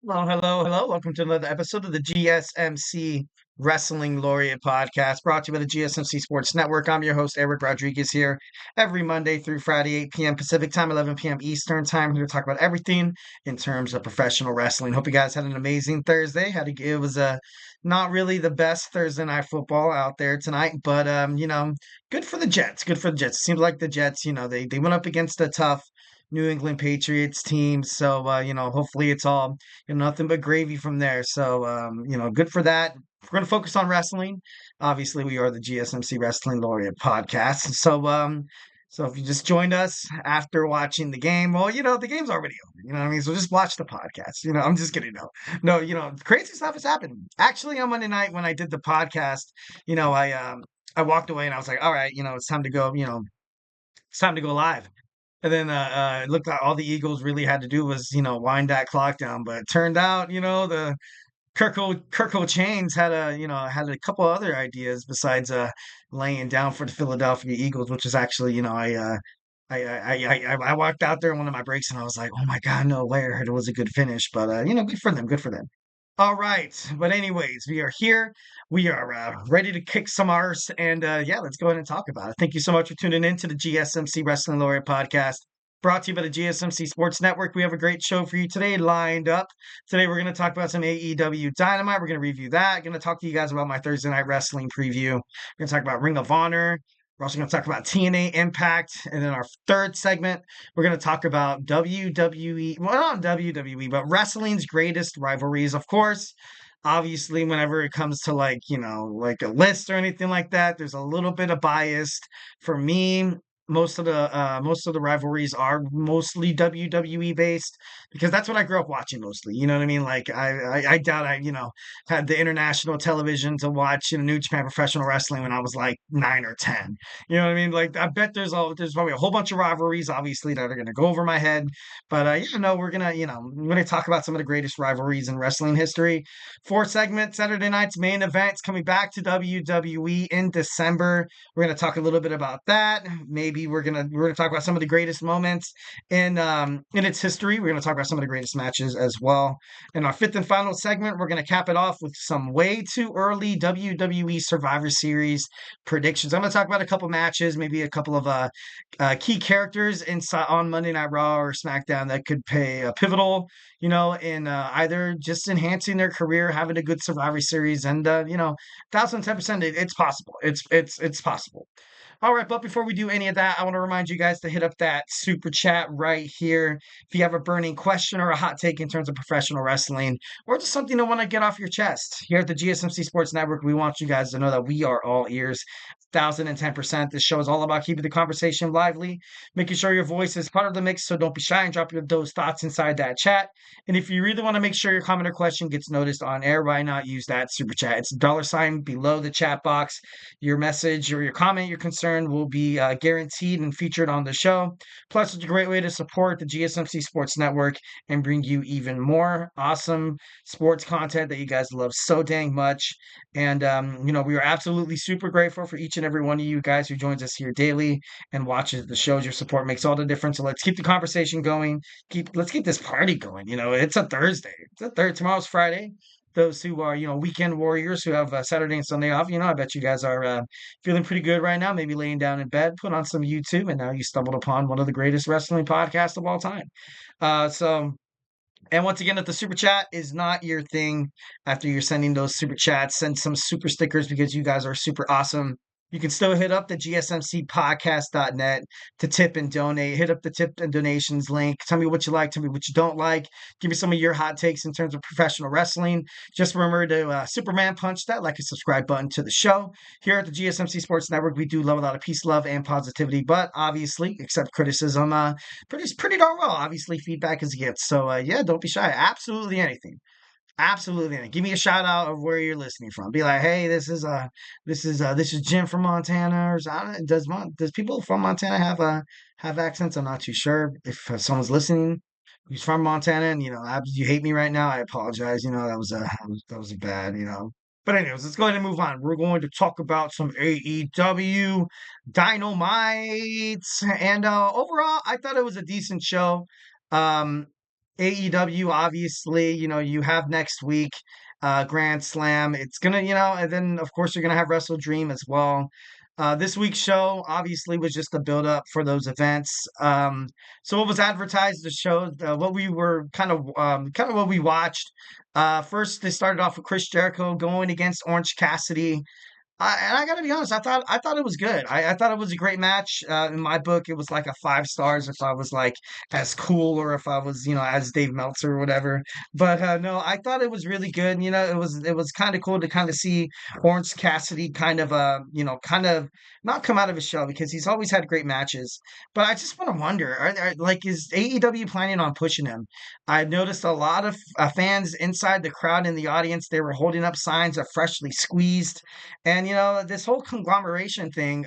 Hello, hello, hello. Welcome to another episode of the GSMC Wrestling Laureate podcast brought to you by the GSMC Sports Network. I'm your host, Eric Rodriguez, here every Monday through Friday, 8 p.m. Pacific time, 11 p.m. Eastern time. Here to talk about everything in terms of professional wrestling. Hope you guys had an amazing Thursday. It was not really the best Thursday night football out there tonight, but good for the Jets. Good for the Jets. It seems like the Jets, they went up against a tough New England Patriots team. So hopefully it's all nothing but gravy from there. So, good for that. We're going to focus on wrestling. Obviously, we are the GSMC Wrestling Laureate podcast. So if you just joined us after watching the game, well, the game's already over. You know what I mean? So just watch the podcast. I'm just kidding. No, crazy stuff has happened. Actually, on Monday night when I did the podcast, I walked away and I was like, all right, it's time to go. It's time to go live. And then it looked like all the Eagles really had to do was, wind that clock down. But it turned out, the Kirko Chains had a couple other ideas besides laying down for the Philadelphia Eagles, which is actually, I walked out there in one of my breaks and I was like, oh my God, no way. I heard it was a good finish. But good for them, good for them. All right. But anyways, we are here. We are ready to kick some arse. And let's go ahead and talk about it. Thank you so much for tuning in to the GSMC Wrestling Laureate podcast, brought to you by the GSMC Sports Network. We have a great show for you today lined up. Today, we're going to talk about some AEW Dynamite. We're going to review that. Going to talk to you guys about my Thursday night wrestling preview. We're going to talk about Ring of Honor. We're also going to talk about TNA Impact. And then our third segment, we're going to talk about WWE, well, not WWE, but wrestling's greatest rivalries. Of course, obviously, whenever it comes to like a list or anything like that, there's a little bit of bias. For me, most of the rivalries are mostly WWE based because that's what I grew up watching mostly. You know what I mean? Like I doubt I had the international television to watch New Japan Professional Wrestling when I was like 9 or 10. You know what I mean? Like I bet there's probably a whole bunch of rivalries obviously that are gonna go over my head. But we're gonna talk about some of the greatest rivalries in wrestling history. Four segments, Saturday night's main events coming back to WWE in December. We're going to talk a little bit about that. Maybe we're gonna talk about some of the greatest moments in its history. We're gonna talk about some of the greatest matches as well. In our fifth and final segment, we're gonna cap it off with some way too early WWE Survivor Series predictions. I'm gonna talk about a couple matches, maybe a couple of key characters inside on Monday Night Raw or SmackDown that could play a pivotal, in either just enhancing their career, having a good Survivor Series, and 1,010%, it's possible. It's possible. All right, but before we do any of that, I want to remind you guys to hit up that super chat right here. If you have a burning question or a hot take in terms of professional wrestling, or just something to want to get off your chest, here at the GSMC Sports Network, we want you guys to know that we are all ears. 1,010%. This show is all about keeping the conversation lively, making sure your voice is part of the mix. So don't be shy and drop those thoughts inside that chat. And if you really want to make sure your comment or question gets noticed on air, why not use that super chat? It's $sign below the chat box. Your message or your comment, your concern will be guaranteed and featured on the show. Plus, it's a great way to support the GSMC Sports Network and bring you even more awesome sports content that you guys love so dang much. And, we are absolutely super grateful for each and every one of you guys who joins us here daily and watches the shows. Your support makes all the difference. So let's keep the conversation going. Let's keep this party going. It's a Thursday. Tomorrow's Friday. Those who are, weekend warriors who have Saturday and Sunday off, I bet you guys are feeling pretty good right now. Maybe laying down in bed, put on some YouTube, and now you stumbled upon one of the greatest wrestling podcasts of all time. And once again, if the super chat is not your thing, after you're sending those super chats, send some super stickers because you guys are super awesome. You can still hit up the GSMCpodcast.net to tip and donate. Hit up the tip and donations link. Tell me what you like. Tell me what you don't like. Give me some of your hot takes in terms of professional wrestling. Just remember to Superman punch that like and subscribe button to the show. Here at the GSMC Sports Network, we do love a lot of peace, love, and positivity, but obviously, accept criticism pretty darn well. Obviously, feedback is a gift. So, don't be shy. Absolutely anything. Absolutely. Give me a shout out of where you're listening from. Be like, hey, this is Jim from Montana, or does people from Montana have accents? I'm not too sure. If someone's listening who's from Montana and you hate me right now, I apologize. That was bad. But anyways, let's go ahead and move on. We're going to talk about some AEW Dynamite, and overall, I thought it was a decent show. Um, AEW, obviously, you have next week, Grand Slam. It's gonna, and then of course you're gonna have Wrestle Dream as well. This week's show obviously was just a build up for those events. So what was advertised, the show, what we were kind of what we watched. First, they started off with Chris Jericho going against Orange Cassidy. And I got to be honest, I thought it was good. I thought it was a great match. In my book, it was like a 5 stars if I was like as cool or if I was, as Dave Meltzer or whatever. But no, I thought it was really good. It was kind of cool to kind of see Orange Cassidy kind of not come out of his shell because he's always had great matches. But I just want to wonder, like, is AEW planning on pushing him? I noticed a lot of fans inside the crowd in the audience. They were holding up signs of freshly squeezed. And this whole conglomeration thing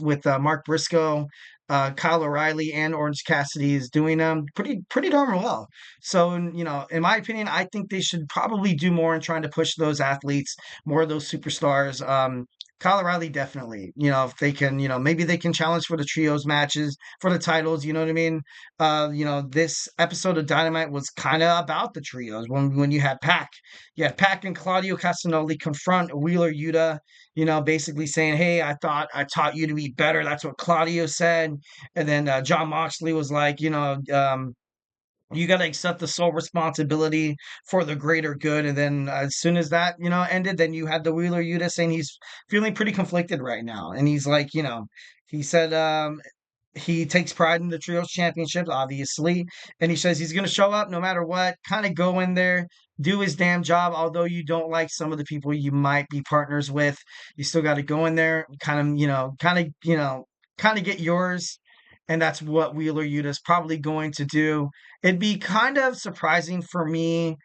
with Mark Briscoe, Kyle O'Reilly, and Orange Cassidy is doing pretty darn well. So, in my opinion, I think they should probably do more in trying to push those athletes, more of those superstars. Kyle O'Reilly definitely, if they can, maybe they can challenge for the trios matches for the titles. You know what I mean? This episode of Dynamite was kind of about the trios when you had Pac and Claudio Castagnoli confront Wheeler Yuta, basically saying, "Hey, I thought I taught you to be better." That's what Claudio said. And then John Moxley was like, you got to accept the sole responsibility for the greater good. And then as soon as that, ended, then you had the Wheeler Yuta saying he's feeling pretty conflicted right now. And he's like, he said, he takes pride in the trios championships, obviously, and he says he's going to show up no matter what. Kind of go in there, do his damn job. Although you don't like some of the people you might be partners with, you still got to go in there, kind of get yours. And that's what Wheeler Yuta is probably going to do. It'd be kind of surprising for me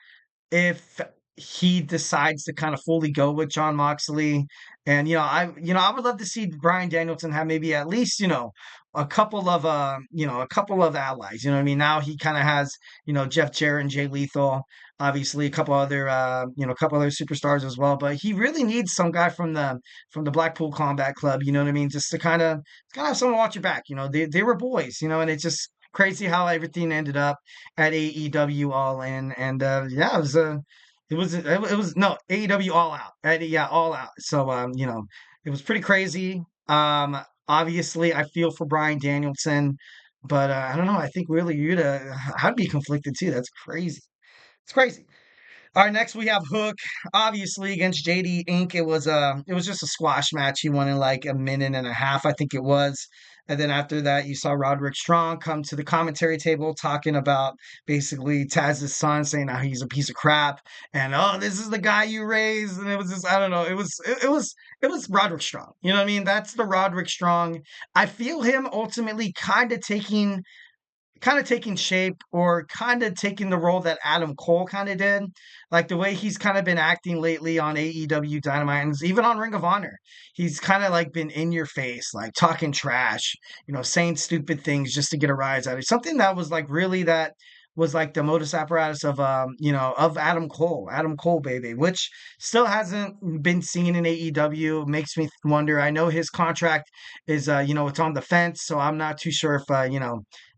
if he decides to kind of fully go with John Moxley. And I would love to see Brian Danielson have maybe at least, a couple of allies. You know what I mean? Now he kind of has, Jeff Jarrett and Jay Lethal, obviously a couple other superstars as well. But he really needs some guy from the Blackpool Combat Club, you know what I mean? Just to kind of have someone watch your back. They were boys, and it's just crazy how everything ended up at AEW All In, and yeah, it was no AEW All Out, yeah, All Out. So it was pretty crazy. Obviously, I feel for Brian Danielson, but I don't know. I think really Yuta, I'd be conflicted too. That's crazy. It's crazy. All right, next we have Hook, obviously against JD Inc. It was just a squash match. He won in like a minute and a half, I think it was. And then after that, you saw Roderick Strong come to the commentary table talking about basically Taz's son, saying how he's a piece of crap, and oh, this is the guy you raised, and it was just I don't know, it was Roderick Strong. You know what I mean? That's the Roderick Strong. I feel him ultimately kind of taking shape or kind of taking the role that Adam Cole kind of did. Like the way he's kind of been acting lately on AEW Dynamite and even on Ring of Honor. He's kind of like been in your face, like talking trash, saying stupid things just to get a rise out of it. Something that was like really that was like the modus apparatus of Adam Cole, baby, which still hasn't been seen in AEW. Makes me wonder. I know his contract is, it's on the fence, so I'm not too sure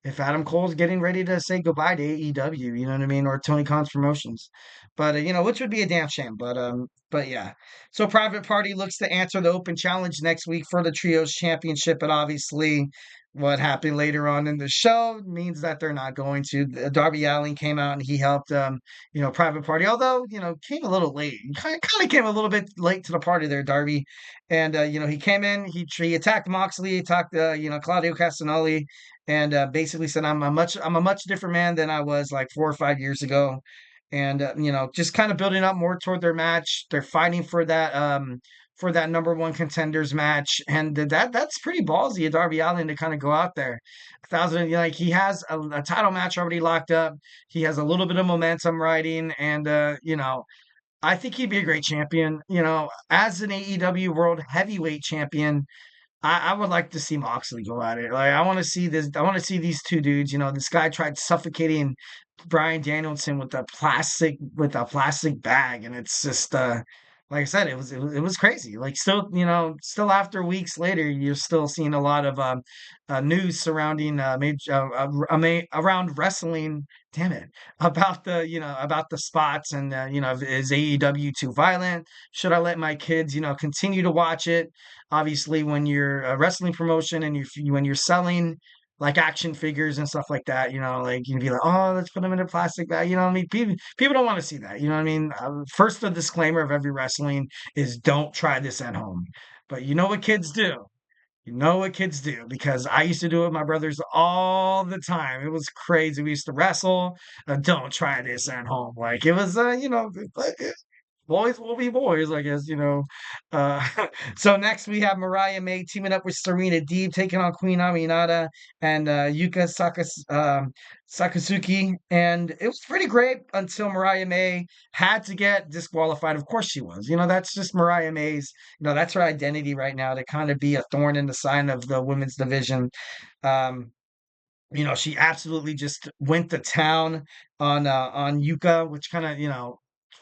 if Adam Cole's getting ready to say goodbye to AEW, you know what I mean, or Tony Khan's promotions, but which would be a damn shame. But yeah. So Private Party looks to answer the open challenge next week for the Trios Championship, but obviously, what happened later on in the show means that they're not going to. Darby Allin came out and he helped, Private Party, although came a little late. Kind of came a little bit late to the party there, Darby, and he came in, he attacked Moxley, he attacked Claudio Castagnoli, and basically said, I'm a much different man than I was like 4 or 5 years ago. And just kind of building up more toward their match. They're fighting for that number one contenders match, and that's pretty ballsy of Darby Allin to kind of go out there. Like he has a title match already locked up. He has a little bit of momentum riding, and I think he'd be a great champion. As an AEW World Heavyweight Champion, I would like to see Moxley go at it. Like I want to see this. I want to see these two dudes. This guy tried suffocating Brian Danielson with a plastic bag, and it's just like I said, it was crazy. Like still, still after weeks later, you're still seeing a lot of news surrounding around wrestling. Damn it, about the spots and is AEW too violent? Should I let my kids continue to watch it? Obviously, when you're a wrestling promotion and when you're selling like action figures and stuff like that, like you'd be like, oh, let's put them in a plastic bag. You know what I mean? People don't want to see that. You know what I mean? First, the disclaimer of every wrestling is don't try this at home. But you know what kids do? You know what kids do because I used to do it with my brothers all the time. It was crazy. We used to wrestle. Don't try this at home. Like it was, boys will be boys, I guess. Uh, so next we have Mariah May teaming up with Serena Deeb, taking on Queen Aminata and Sakasuki. And it was pretty great until Mariah May had to get disqualified. Of course she was. That's just Mariah May's, that's her identity right now to kind of be a thorn in the side of the women's division. Um, she absolutely just went to town on Yuka, which kind of,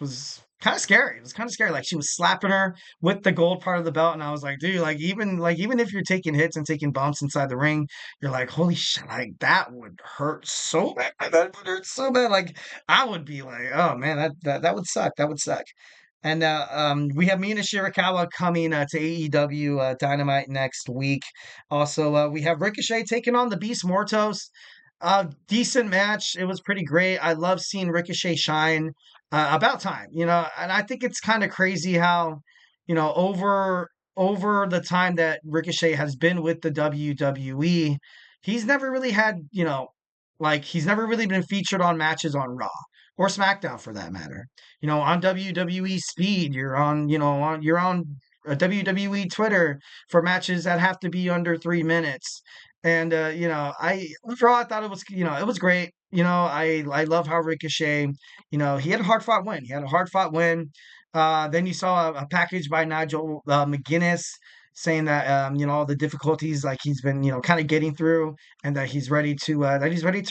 was kind of scary. It was kind of scary. Like she was slapping her with the gold part of the belt, and I was like, dude, like even if you're taking hits and taking bumps inside the ring, you're like, holy shit, like that would hurt so bad. That would hurt so bad. Like I would be like, oh man, that would suck. That would suck. And we have Mina Shirakawa coming to AEW Dynamite next week. Also, we have Ricochet taking on the Beast Mortos. Decent match. It was pretty great. I love seeing Ricochet shine. About time, and I think it's kind of crazy how, over the time that Ricochet has been with the WWE, he's never really had, like he's never really been featured on matches on Raw or SmackDown for that matter. On WWE Speed, you're on WWE Twitter for matches that have to be under 3 minutes. And I overall I thought it was great. I love how Ricochet, he had a hard fought win. He had a hard fought win. Then you saw a package by Nigel McGuinness saying that all the difficulties like he's been kind of getting through, and that he's ready to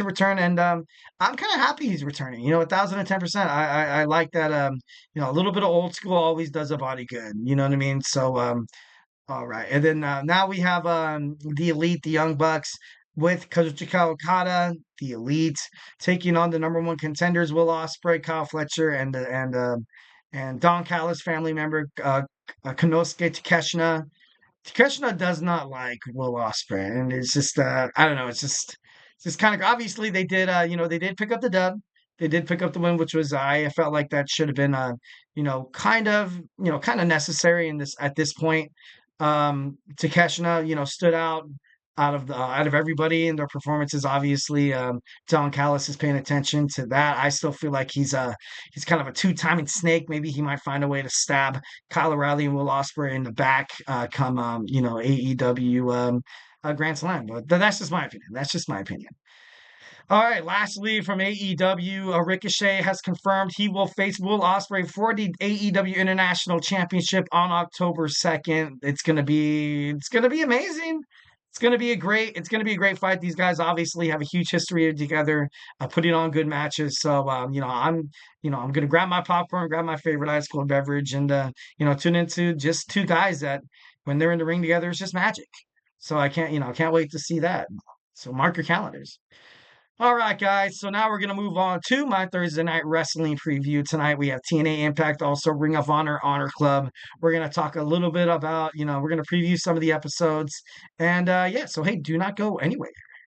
return. And I'm kind of happy he's returning. 1,010%. I like that. A little bit of old school always does a body good. You know what I mean? So all right. And then now we have the Elite, the Young Bucks, with Kazuchika Okada, the Elite, taking on the number one contenders, Will Ospreay, Kyle Fletcher, and Don Callis family member Konosuke Takeshita. Takeshita does not like Will Ospreay, and it's just I don't know. It's just kind of obviously they did pick up the dub. They did pick up the win, which was I felt like that should have been kind of necessary in this at this point. Takeshita, stood out of everybody in their performances. Obviously, Don Callis is paying attention to that. I still feel like he's kind of a two-timing snake. Maybe he might find a way to stab Kyle O'Reilly and Will Ospreay in the back come AEW Grand Slam. But that's just my opinion. That's just my opinion. All right, lastly from AEW, Ricochet has confirmed he will face Will Ospreay for the AEW International Championship on October 2nd. It's gonna be amazing. It's gonna be a great fight. These guys obviously have a huge history together, putting on good matches. So I'm gonna grab my popcorn, grab my favorite ice cold beverage, and tune into just two guys that when they're in the ring together, it's just magic. So I can't wait to see that. So mark your calendars. All right, guys. So now we're going to move on to my Thursday night wrestling preview. Tonight we have TNA Impact, also Ring of Honor, Honor Club. We're going to talk a little bit about, we're going to preview some of the episodes. And yeah, so hey, do not go anywhere.